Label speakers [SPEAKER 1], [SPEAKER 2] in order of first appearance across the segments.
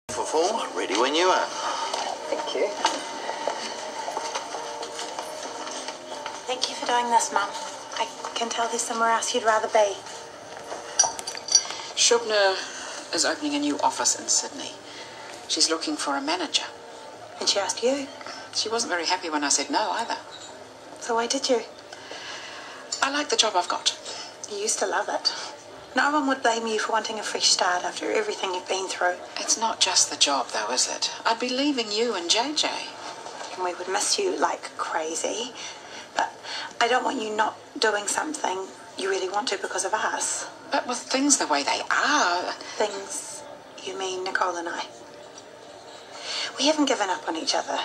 [SPEAKER 1] For form, ready when you are.
[SPEAKER 2] Thank you.
[SPEAKER 3] Thank you for doing this, Mum. I can tell there's somewhere else you'd rather be.
[SPEAKER 2] Shubna is opening a new office in Sydney. She's looking for a manager.
[SPEAKER 3] And she asked you.
[SPEAKER 2] She wasn't very happy when I said no either.
[SPEAKER 3] So why did you?
[SPEAKER 2] I like the job I've got.
[SPEAKER 3] You used to love it. No one would blame you for wanting a fresh start after everything you've been through.
[SPEAKER 2] It's not just the job, though, is it? I'd be leaving you and JJ.
[SPEAKER 3] And we would miss you like crazy. But I don't want you not doing something you really want to because of us.
[SPEAKER 2] But with things the way they are...
[SPEAKER 3] Things, you mean Nicole and I? We haven't given up on each other.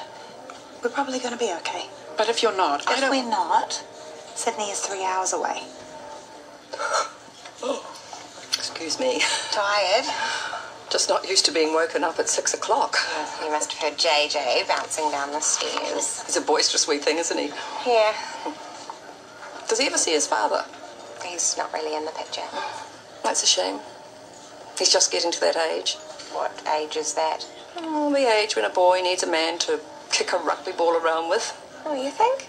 [SPEAKER 3] We're probably going to be okay.
[SPEAKER 2] But if you're not,
[SPEAKER 3] If we're not, Sydney is 3 hours away.
[SPEAKER 4] Oh, excuse me.
[SPEAKER 5] Tired?
[SPEAKER 4] Just not used to being woken up at 6 o'clock.
[SPEAKER 5] You must have heard JJ bouncing down the stairs.
[SPEAKER 4] He's a boisterous wee thing, isn't he?
[SPEAKER 5] Yeah.
[SPEAKER 4] Does he ever see his father?
[SPEAKER 5] He's not really in the picture.
[SPEAKER 4] That's a shame. He's just getting to that age.
[SPEAKER 5] What age is that?
[SPEAKER 4] Oh, the age when a boy needs a man to kick a rugby ball around with.
[SPEAKER 5] Oh, you think?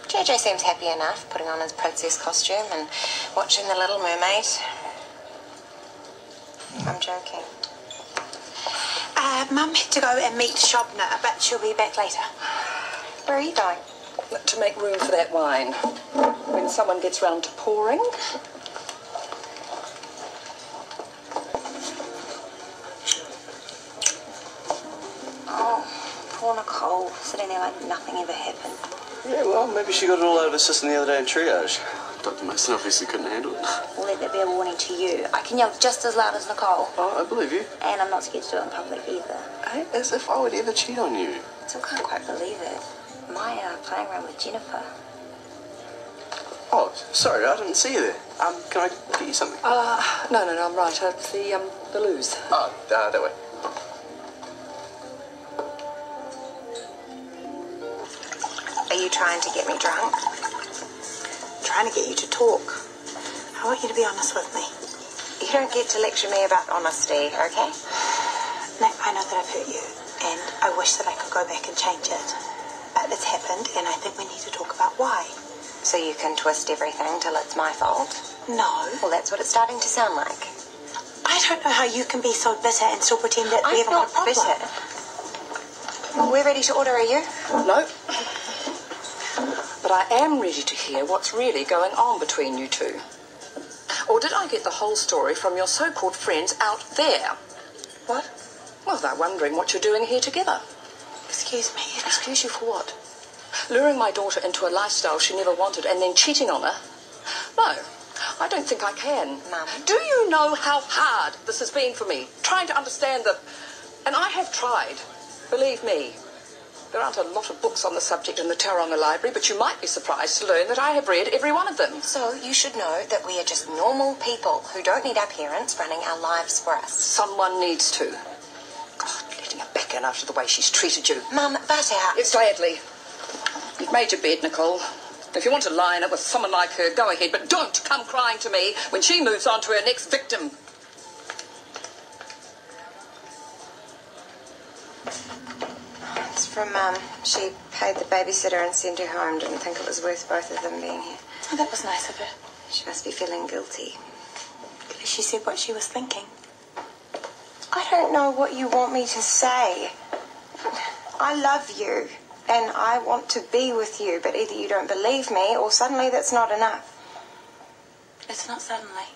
[SPEAKER 5] JJ seems happy enough, putting on his princess costume and watching The Little Mermaid. I'm joking.
[SPEAKER 3] Mum had to go and meet Shobna, but she'll be back later.
[SPEAKER 5] Where are you going?
[SPEAKER 4] To make room for that wine. When someone gets round to pouring.
[SPEAKER 3] Oh, poor Nicole, sitting there like nothing ever happened.
[SPEAKER 1] Yeah, well, maybe she got it all out of her system the other day in triage. Dr. Mason obviously couldn't handle it.
[SPEAKER 3] Well, let that be a warning to you. I can yell just as loud as Nicole.
[SPEAKER 1] Oh, I believe you.
[SPEAKER 3] And I'm not scared to do it in public either.
[SPEAKER 1] Hey, as if I would ever cheat on you.
[SPEAKER 3] Still can't quite believe it. Maia playing around with Jennifer.
[SPEAKER 1] Oh, sorry, I didn't see you there. Can I get you something?
[SPEAKER 4] No, I'm right. The loos.
[SPEAKER 1] Oh, that way.
[SPEAKER 5] Are you trying to get me drunk?
[SPEAKER 3] Trying to get you to talk. I want you to be honest with me.
[SPEAKER 5] You don't get to lecture me about honesty, okay?
[SPEAKER 3] Nick, I know that I've hurt you, and I wish that I could go back and change it. But it's happened, and I think we need to talk about why.
[SPEAKER 5] So you can twist everything till it's my fault?
[SPEAKER 3] No.
[SPEAKER 5] Well, that's what it's starting to sound like.
[SPEAKER 3] I don't know how you can be so bitter and still pretend that we
[SPEAKER 5] I'm
[SPEAKER 3] haven't got
[SPEAKER 5] not
[SPEAKER 3] a problem.
[SPEAKER 5] bitter. We're ready to order, are you?
[SPEAKER 4] No. But I am ready to hear what's really going on between you two. Or did I get the whole story from your so-called friends out there?
[SPEAKER 3] What?
[SPEAKER 4] Well, they're wondering what you're doing here together.
[SPEAKER 3] Excuse me.
[SPEAKER 4] Excuse you for what? Luring my daughter into a lifestyle she never wanted and then cheating on her? No, I don't think I can.
[SPEAKER 5] Mum.
[SPEAKER 4] Do you know how hard this has been for me? Trying to understand that... And I have tried. Believe me. There aren't a lot of books on the subject in the Tauranga Library, but you might be surprised to learn that I have read every one of them.
[SPEAKER 5] So you should know that we are just normal people who don't need our parents running our lives for us.
[SPEAKER 4] Someone needs to. God, letting her back in after the way she's treated you.
[SPEAKER 5] Mum, butt out.
[SPEAKER 4] It's gladly. You've made your bed, Nicole. If you want to lie in it with someone like her, go ahead, but don't come crying to me when she moves on to her next victim.
[SPEAKER 5] It's from Mum. She paid the babysitter and sent her home. Didn't think it was worth both of them being here.
[SPEAKER 3] Oh, that was nice of her.
[SPEAKER 5] She must be feeling guilty.
[SPEAKER 3] She said what she was thinking.
[SPEAKER 5] I don't know what you want me to say. I love you, and I want to be with you, but either you don't believe me, or suddenly that's not enough.
[SPEAKER 3] It's not suddenly.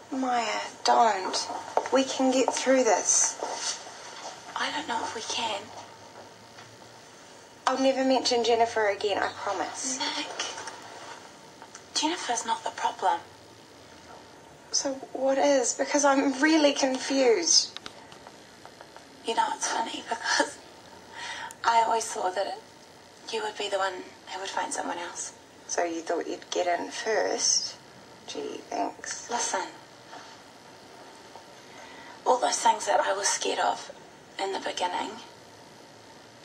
[SPEAKER 5] Maia, don't. We can get through this.
[SPEAKER 3] I don't know if we can.
[SPEAKER 5] I'll never mention Jennifer again, I promise.
[SPEAKER 3] Nick. Jennifer's not the problem.
[SPEAKER 5] So what is? Because I'm really confused.
[SPEAKER 3] You know, it's funny because I always thought that you would be the one who would find someone else.
[SPEAKER 5] So you thought you'd get in first? Gee, thanks.
[SPEAKER 3] Listen. All those things that I was scared of in the beginning,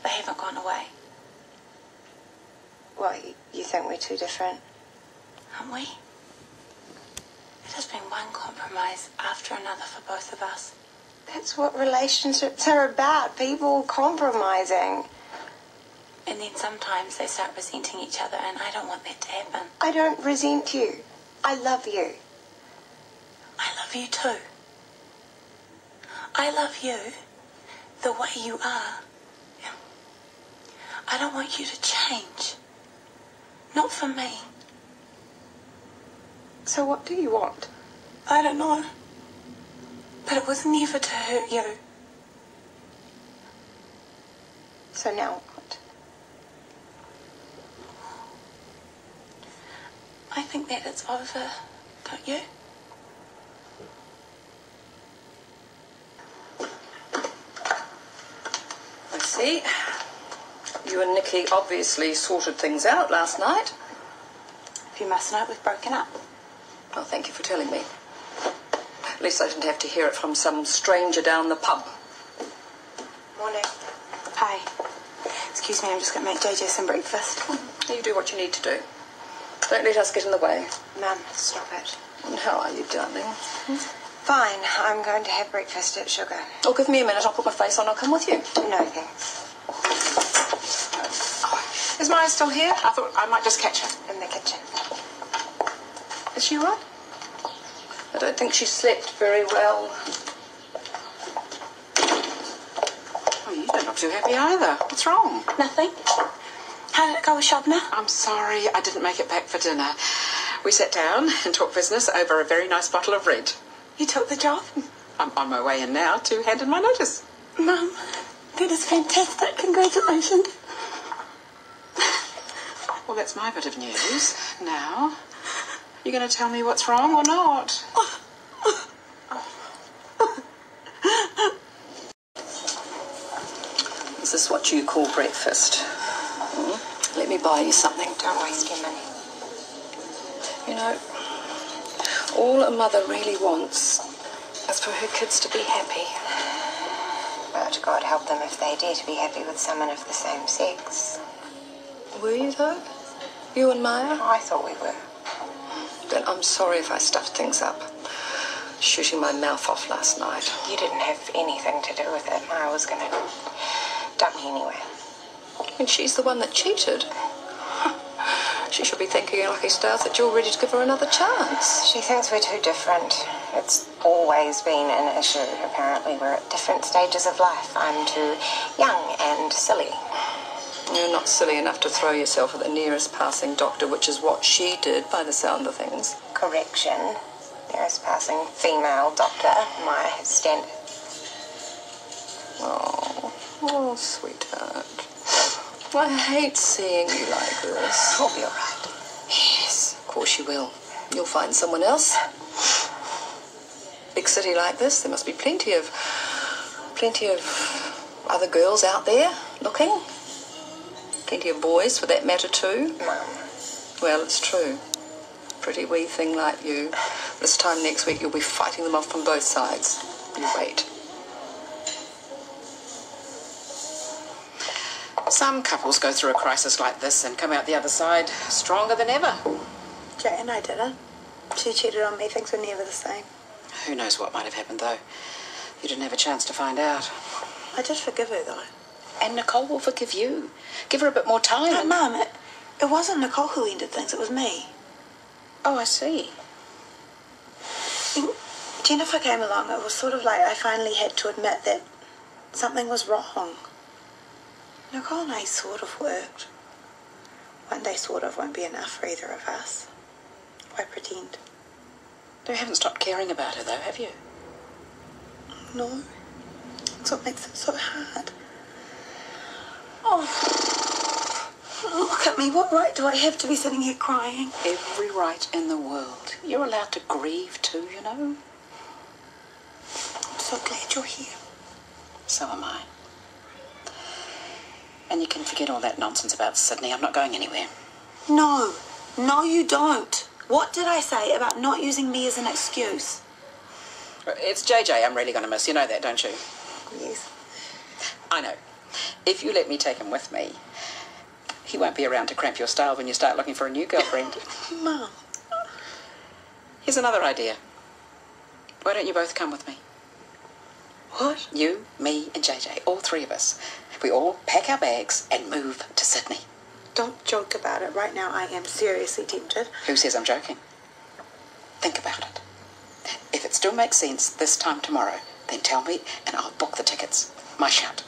[SPEAKER 3] they haven't gone away.
[SPEAKER 5] What, you think we're too different?
[SPEAKER 3] Aren't we? It has been one compromise after another for both of us.
[SPEAKER 5] That's what relationships are about. People compromising.
[SPEAKER 3] And then sometimes they start resenting each other, and I don't want that to happen.
[SPEAKER 5] I don't resent you. I love you.
[SPEAKER 3] I love you too. I love you the way you are. I don't want you to change. Not for me.
[SPEAKER 5] So what do you want?
[SPEAKER 3] I don't know. But it was never to hurt you.
[SPEAKER 5] So now what?
[SPEAKER 3] I think that it's over, don't you?
[SPEAKER 4] I see. You and Nikki obviously sorted things out last night.
[SPEAKER 3] If you must know, we've broken up.
[SPEAKER 4] Well, thank you for telling me. At least I didn't have to hear it from some stranger down the pub.
[SPEAKER 5] Morning.
[SPEAKER 3] Hi. Excuse me, I'm just going to make JJ some breakfast.
[SPEAKER 4] You do what you need to do. Don't let us get in the way.
[SPEAKER 5] Mum, stop it.
[SPEAKER 4] And how are you, darling?
[SPEAKER 5] Fine, I'm going to have breakfast at Sugar.
[SPEAKER 4] Oh, give me a minute. I'll put my face on. I'll come with you.
[SPEAKER 5] No, thanks.
[SPEAKER 2] Is Maya still here? I thought I might just catch her.
[SPEAKER 5] In the kitchen.
[SPEAKER 2] Is she all right?
[SPEAKER 4] I don't think she slept very well.
[SPEAKER 2] Oh, you don't look too happy either. What's wrong?
[SPEAKER 3] Nothing. How did it go with Shabna?
[SPEAKER 2] I'm sorry, I didn't make it back for dinner. We sat down and talked business over a very nice bottle of red.
[SPEAKER 3] You took the job?
[SPEAKER 2] I'm on my way in now to hand in my notice.
[SPEAKER 3] Mum, that is fantastic. Congratulations.
[SPEAKER 2] Well, that's my bit of news. Now, you going to tell me what's wrong or not?
[SPEAKER 4] Is this what you call breakfast? Let me buy you something.
[SPEAKER 5] Don't waste your money.
[SPEAKER 4] You know, all a mother really wants is for her kids to be happy.
[SPEAKER 5] But God help them if they dare to be happy with someone of the same sex.
[SPEAKER 4] Were you, though? You and Maya?
[SPEAKER 5] I thought we were.
[SPEAKER 4] Then I'm sorry if I stuffed things up. Shooting my mouth off last night.
[SPEAKER 5] You didn't have anything to do with it. I was going to dump me anyway.
[SPEAKER 4] And she's the one that cheated. She should be thanking lucky stars that you're ready to give her another chance.
[SPEAKER 5] She thinks we're too different. It's always been an issue. Apparently we're at different stages of life. I'm too young and silly.
[SPEAKER 4] You're not silly enough to throw yourself at the nearest passing doctor, which is what she did by the sound of things.
[SPEAKER 5] Correction. Nearest passing female doctor. Maya has standards.
[SPEAKER 4] Oh, sweetheart. I hate seeing you like this.
[SPEAKER 5] You'll be all right.
[SPEAKER 4] Yes, of course you will. You'll find someone else. Big city like this, there must be plenty of other girls out there looking. Plenty of boys, for that matter, too.
[SPEAKER 5] Mum.
[SPEAKER 4] Well, it's true. Pretty wee thing like you. This time next week, you'll be fighting them off from both sides. You wait.
[SPEAKER 2] Some couples go through a crisis like this and come out the other side stronger than ever.
[SPEAKER 3] Jay and I didn't. She cheated on me. Things were never the same.
[SPEAKER 2] Who knows what might have happened, though? You didn't have a chance to find out.
[SPEAKER 3] I did forgive her, though.
[SPEAKER 2] And Nicole will forgive you. Give her a bit more time.
[SPEAKER 3] But, Mum, it wasn't Nicole who ended things. It was me.
[SPEAKER 2] Oh, I see.
[SPEAKER 3] Jennifer came along. It was sort of like I finally had to admit that something was wrong. Nicole and I sort of worked. One day sort of won't be enough for either of us. Why pretend?
[SPEAKER 2] You haven't stopped caring about her, though, have you?
[SPEAKER 3] No. That's what makes it so hard. Oh, look at me. What right do I have to be sitting here crying?
[SPEAKER 2] Every right in the world. You're allowed to grieve, too, you know.
[SPEAKER 3] I'm so glad you're here.
[SPEAKER 2] So am I. And you can forget all that nonsense about Sydney. I'm not going anywhere.
[SPEAKER 3] No. No, you don't. What did I say about not using me as an excuse?
[SPEAKER 2] It's JJ I'm really going to miss. You know that, don't you?
[SPEAKER 3] Yes.
[SPEAKER 2] I know. If you let me take him with me, he won't be around to cramp your style when you start looking for a new girlfriend.
[SPEAKER 3] Mum.
[SPEAKER 2] Here's another idea. Why don't you both come with me?
[SPEAKER 3] What?
[SPEAKER 2] You, me, and JJ, all three of us. We all pack our bags and move to Sydney.
[SPEAKER 3] Don't joke about it. Right now I am seriously tempted.
[SPEAKER 2] Who says I'm joking? Think about it. If it still makes sense this time tomorrow, then tell me and I'll book the tickets. My shout.